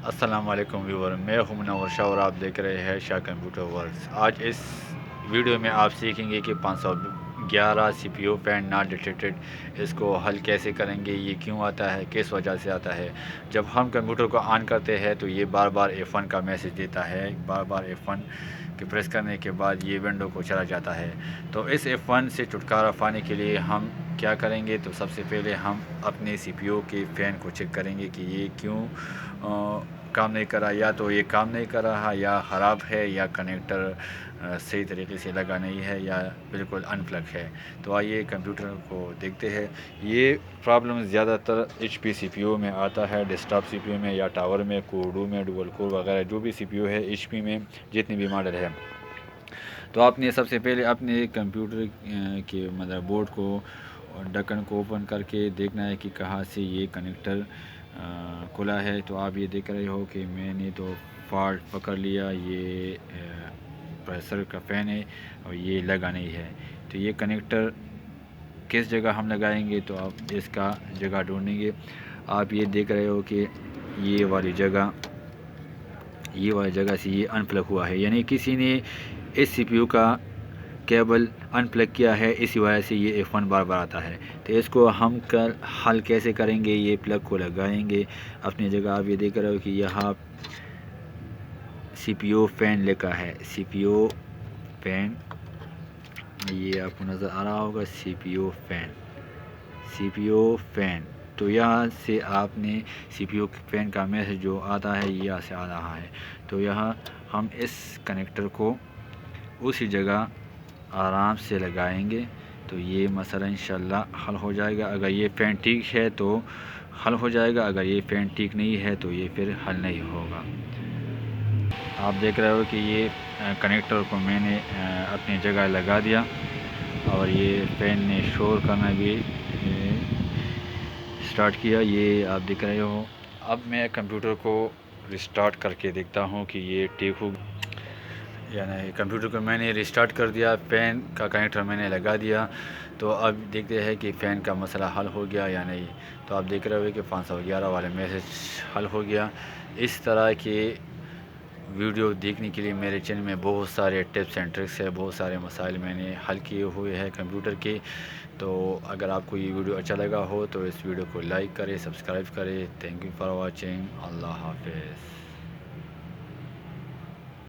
السلام علیکم ویور، میں ہوں منور شاہ اور آپ دیکھ رہے ہیں شاہ کمپیوٹر ورکس۔ آج اس ویڈیو میں آپ سیکھیں گے کہ 511 C P U fan not detected, اس کو حل کیسے کریں گے، یہ کیوں آتا ہے، کس وجہ سے آتا ہے۔ جب ہم کمپیوٹر کو آن کرتے ہیں تو یہ بار بار F1 کا میسج دیتا ہے، بار بار F1 کے پریس کرنے کے بعد یہ ونڈو کو چلا جاتا ہے۔ تو اس F1 سے چھٹکارا پانے کے لیے ہم کیا کریں گے؟ تو سب سے پہلے ہم اپنے سی پی یو کے فین کو چیک کریں گے کہ یہ کیوں کام نہیں کر رہا، یا تو یہ کام نہیں کر رہا، یا خراب ہے، یا کنیکٹر صحیح طریقے سے لگا نہیں ہے، یا بالکل ان پلگ ہے۔ تو آئیے کمپیوٹر کو دیکھتے ہیں۔ یہ پرابلم زیادہ تر H P C P you میں آتا ہے، desk top C P you میں یا ٹاور میں، کوڈو میں، ڈوول کور وغیرہ جو بھی سی پی یو ہے ایچ پی میں جتنی بھی ماڈل ہے۔ تو آپ نے سب سے پہلے اپنے کمپیوٹر کے مدر بورڈ کو ڈھکن کو اوپن کر کے دیکھنا ہے کہ کہاں سے یہ کنیکٹر کھلا ہے۔ تو آپ یہ دیکھ رہے ہو کہ میں نے تو فالٹ پکڑ لیا، یہ پریسر کا فین ہے اور یہ لگا نہیں ہے۔ تو یہ کنیکٹر کس جگہ ہم لگائیں گے؟ تو آپ اس کا جگہ ڈھونڈیں گے۔ آپ یہ دیکھ رہے ہو کہ یہ والی جگہ سے یہ ان پلگ ہوا ہے، یعنی کسی نے اس سی پی یو کا کیبل ان پلگ کیا ہے، اسی وجہ سے یہ F1 بار بار آتا ہے۔ تو اس کو ہم حل کیسے کریں گے؟ یہ پلگ کو لگائیں گے اپنی جگہ۔ آپ یہ دیکھ رہے ہو کہ یہاں سی پی یو فین لکھا ہے، سی پی یو فین، یہ آپ کو نظر آ رہا ہوگا، سی پی یو فین۔ تو یہاں سے آپ نے سی پی یو فین کا میسج جو آتا ہے یہاں سے آ رہا ہے۔ تو یہاں ہم اس کنیکٹر کو اسی جگہ آرام سے لگائیں گے تو یہ مسئلہ انشاءاللہ حل ہو جائے گا۔ اگر یہ فین ٹھیک ہے تو حل ہو جائے گا، اگر یہ فین ٹھیک نہیں ہے تو یہ پھر حل نہیں ہوگا۔ آپ دیکھ رہے ہو کہ یہ کنیکٹر کو میں نے اپنی جگہ لگا دیا اور یہ فین نے شور کرنا بھی سٹارٹ کیا، یہ آپ دیکھ رہے ہو۔ اب میں کمپیوٹر کو ریسٹارٹ کر کے دیکھتا ہوں کہ یہ ٹھیک ہو، یعنی کمپیوٹر کو میں نے ریسٹارٹ کر دیا، فین کا کنیکٹر میں نے لگا دیا۔ تو اب دیکھتے ہیں کہ فین کا مسئلہ حل ہو گیا یا نہیں۔ تو آپ دیکھ رہے ہو کہ 511 والے میسج حل ہو گیا۔ اس طرح کے ویڈیو دیکھنے کے لیے میرے چینل میں بہت سارے ٹپس اینڈ ٹرکس ہے، بہت سارے مسائل میں نے حل کیے ہوئے ہیں کمپیوٹر کے۔ تو اگر آپ کو یہ ویڈیو اچھا لگا ہو تو اس ویڈیو کو لائک کرے، سبسکرائب کرے۔ Thank you for watching. اللہ حافظ۔